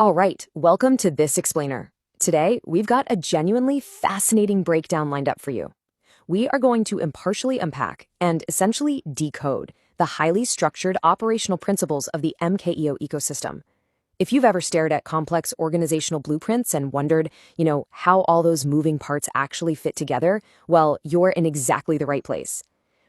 All right, welcome to This Explainer. Today, we've got a genuinely fascinating breakdown lined up for you. We are going to impartially unpack and essentially decode the highly structured operational principles of the MKEO ecosystem. If you've ever stared at complex organizational blueprints and wondered, how all those moving parts actually fit together, well, you're in exactly the right place.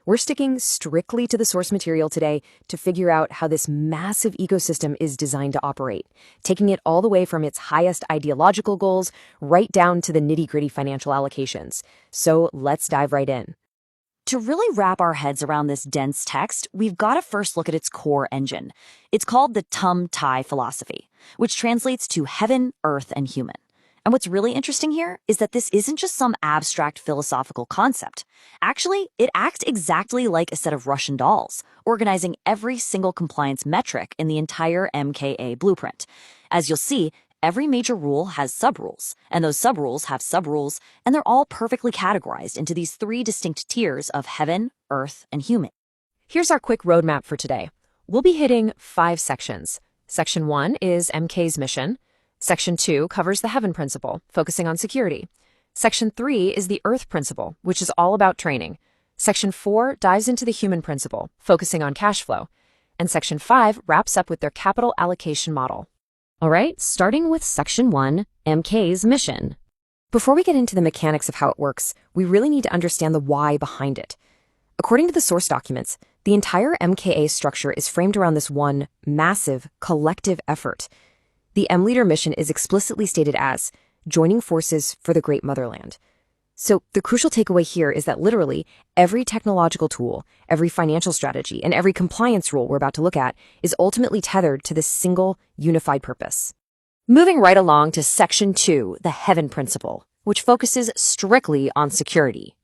We're sticking strictly to the source material today to figure out how this massive ecosystem is designed to operate, taking it all the way from its highest ideological goals right down to the nitty-gritty financial allocations. So let's dive right in. To really wrap our heads around this dense text, we've got to first look at its core engine. It's called the Tum-Tai philosophy, which translates to heaven, earth, and human. And what's really interesting here is that this isn't just some abstract philosophical concept. Actually, it acts exactly like a set of Russian dolls, organizing every single compliance metric in the entire MKA blueprint. As you'll see, every major rule has subrules, and those subrules have subrules, and they're all perfectly categorized into these three distinct tiers of heaven, earth, and human. Here's our quick roadmap for today. We'll be hitting 5 sections. Section 1 is MK's mission. Section 2 covers the heaven principle, focusing on security. Section 3 is the earth principle, which is all about training. Section 4 dives into the human principle, focusing on cash flow. And Section 5 wraps up with their capital allocation model. All right, starting with Section 1, MK's mission. Before we get into the mechanics of how it works, we really need to understand the why behind it. According to the source documents, the entire MKA structure is framed around this one massive collective effort. The M-Leader mission is explicitly stated as joining forces for the great motherland. So the crucial takeaway here is that literally every technological tool, every financial strategy, and every compliance rule we're about to look at is ultimately tethered to this single unified purpose. Moving right along to Section 2, the heaven principle, which focuses strictly on security.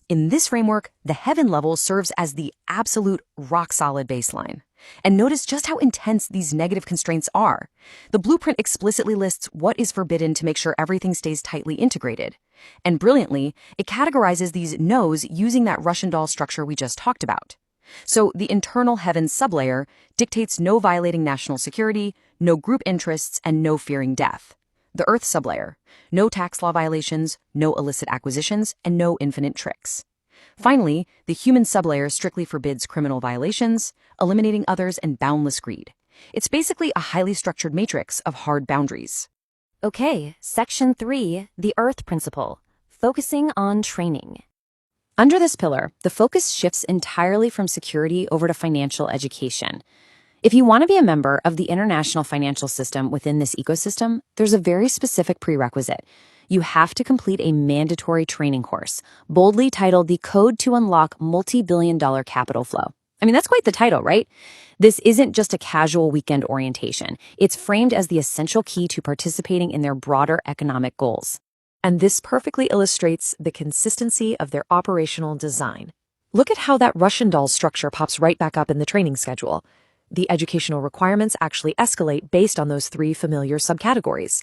In this framework, the heaven level serves as the absolute rock-solid baseline. And notice just how intense these negative constraints are. The blueprint explicitly lists what is forbidden to make sure everything stays tightly integrated. And brilliantly, it categorizes these no's using that Russian doll structure we just talked about. So the internal heaven sublayer dictates no violating national security, no group interests, and no fearing death. The earth sublayer, no tax law violations, no illicit acquisitions, and no infinite tricks. Finally, the human sublayer strictly forbids criminal violations, eliminating others, and boundless greed. It's basically a highly structured matrix of hard boundaries. Okay, Section 3, the earth principle, focusing on training. Under this pillar, the focus shifts entirely from security over to financial education. If you want to be a member of the international financial system within this ecosystem, there's a very specific prerequisite. You have to complete a mandatory training course, boldly titled The Code to Unlock Multi-Billion-Dollar Capital Flow. I mean, that's quite the title, right? This isn't just a casual weekend orientation. It's framed as the essential key to participating in their broader economic goals. And this perfectly illustrates the consistency of their operational design. Look at how that Russian doll structure pops right back up in the training schedule. The educational requirements actually escalate based on those 3 familiar subcategories.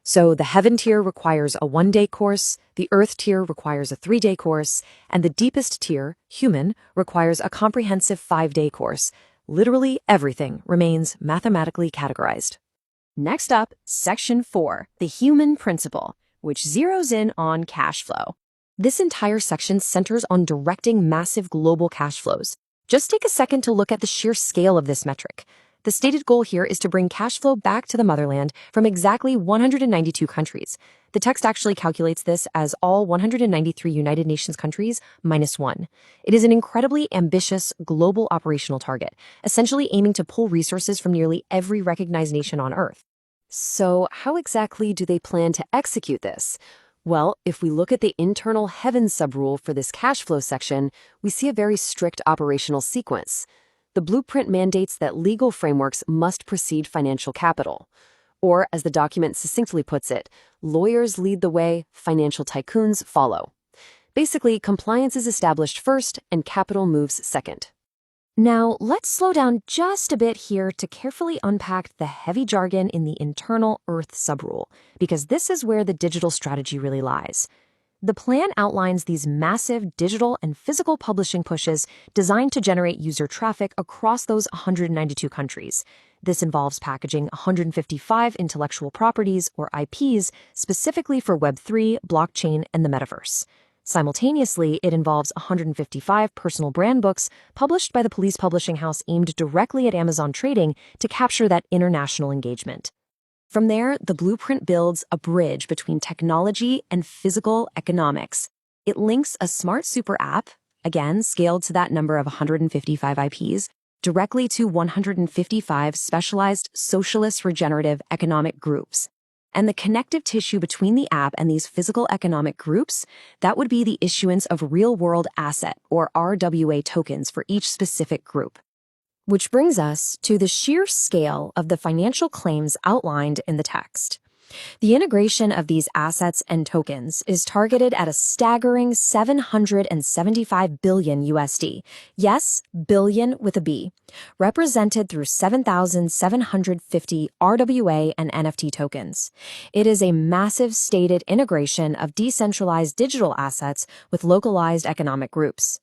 So the heaven tier requires a 1-day course, the earth tier requires a 3-day course, and the deepest tier, human, requires a comprehensive 5-day course. Literally everything remains mathematically categorized. Next up, Section 4, the human principle, which zeroes in on cash flow. This entire section centers on directing massive global cash flows. Just take a second to look at the sheer scale of this metric. The stated goal here is to bring cash flow back to the motherland from exactly 192 countries. The text actually calculates this as all 193 United Nations countries minus 1. It is an incredibly ambitious global operational target, essentially aiming to pull resources from nearly every recognized nation on Earth. So how exactly do they plan to execute this? Well, if we look at the internal heaven subrule for this cash flow section, we see a very strict operational sequence. The blueprint mandates that legal frameworks must precede financial capital. Or, as the document succinctly puts it, lawyers lead the way, financial tycoons follow. Basically, compliance is established first and capital moves second. Now, let's slow down just a bit here to carefully unpack the heavy jargon in the internal earth subrule, because this is where the digital strategy really lies. The plan outlines these massive digital and physical publishing pushes designed to generate user traffic across those 192 countries. this involves packaging 155 intellectual properties, or IPs, specifically for Web3, blockchain, and the metaverse. Simultaneously, it involves 155 personal brand books published by the police publishing house aimed directly at Amazon trading to capture that international engagement. From there, the blueprint builds a bridge between technology and physical economics. It links a smart super app, again scaled to that number of 155 IPs, directly to 155 specialized socialist regenerative economic groups. And the connective tissue between the app and these physical economic groups, that would be the issuance of real-world asset, or RWA tokens, for each specific group. Which brings us to the sheer scale of the financial claims outlined in the text. The integration of these assets and tokens is targeted at a staggering 775 billion USD. Yes, billion with a B, represented through 7,750 RWA and NFT tokens. It is a massive stated integration of decentralized digital assets with localized economic groups.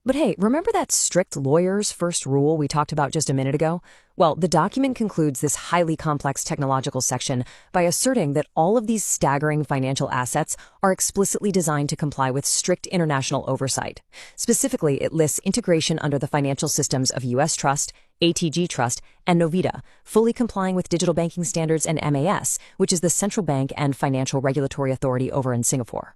But hey, remember that strict lawyer's first rule we talked about just a minute ago? Well, the document concludes this highly complex technological section by asserting that all of these staggering financial assets are explicitly designed to comply with strict international oversight. Specifically, it lists integration under the financial systems of U.S. Trust, ATG Trust, and Novita, fully complying with digital banking standards and MAS, which is the central bank and financial regulatory authority over in Singapore.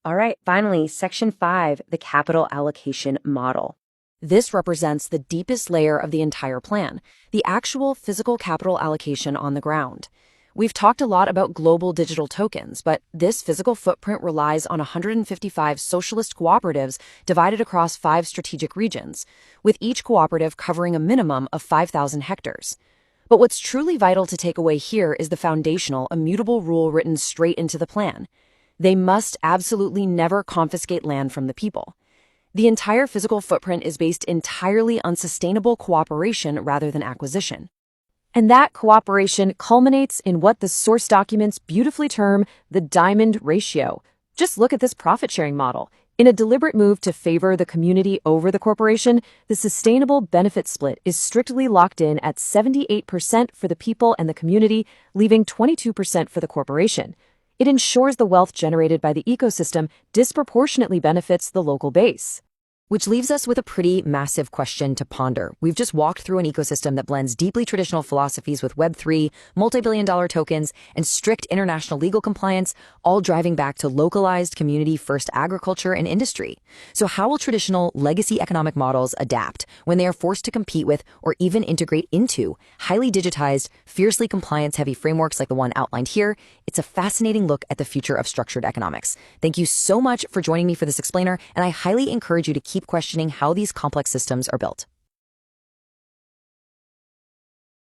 All right, finally, Section 5, the capital allocation model. This represents the deepest layer of the entire plan, the actual physical capital allocation on the ground. We've talked a lot about global digital tokens, but this physical footprint relies on 155 socialist cooperatives divided across 5 strategic regions, with each cooperative covering a minimum of 5,000 hectares. But what's truly vital to take away here is the foundational, immutable rule written straight into the plan. They must absolutely never confiscate land from the people. The entire physical footprint is based entirely on sustainable cooperation rather than acquisition. And that cooperation culminates in what the source documents beautifully term the diamond ratio. Just look at this profit-sharing model. In a deliberate move to favor the community over the corporation, the sustainable benefit split is strictly locked in at 78% for the people and the community, leaving 22% for the corporation. It ensures the wealth generated by the ecosystem disproportionately benefits the local base. Which leaves us with a pretty massive question to ponder. We've just walked through an ecosystem that blends deeply traditional philosophies with Web3, multi-billion-dollar tokens, and strict international legal compliance, all driving back to localized community-first agriculture and industry. So how will traditional legacy economic models adapt when they are forced to compete with or even integrate into highly digitized, fiercely compliance-heavy frameworks like the one outlined here? It's a fascinating look at the future of structured economics. Thank you so much for joining me for this explainer, and I highly encourage you to keep questioning how these complex systems are built.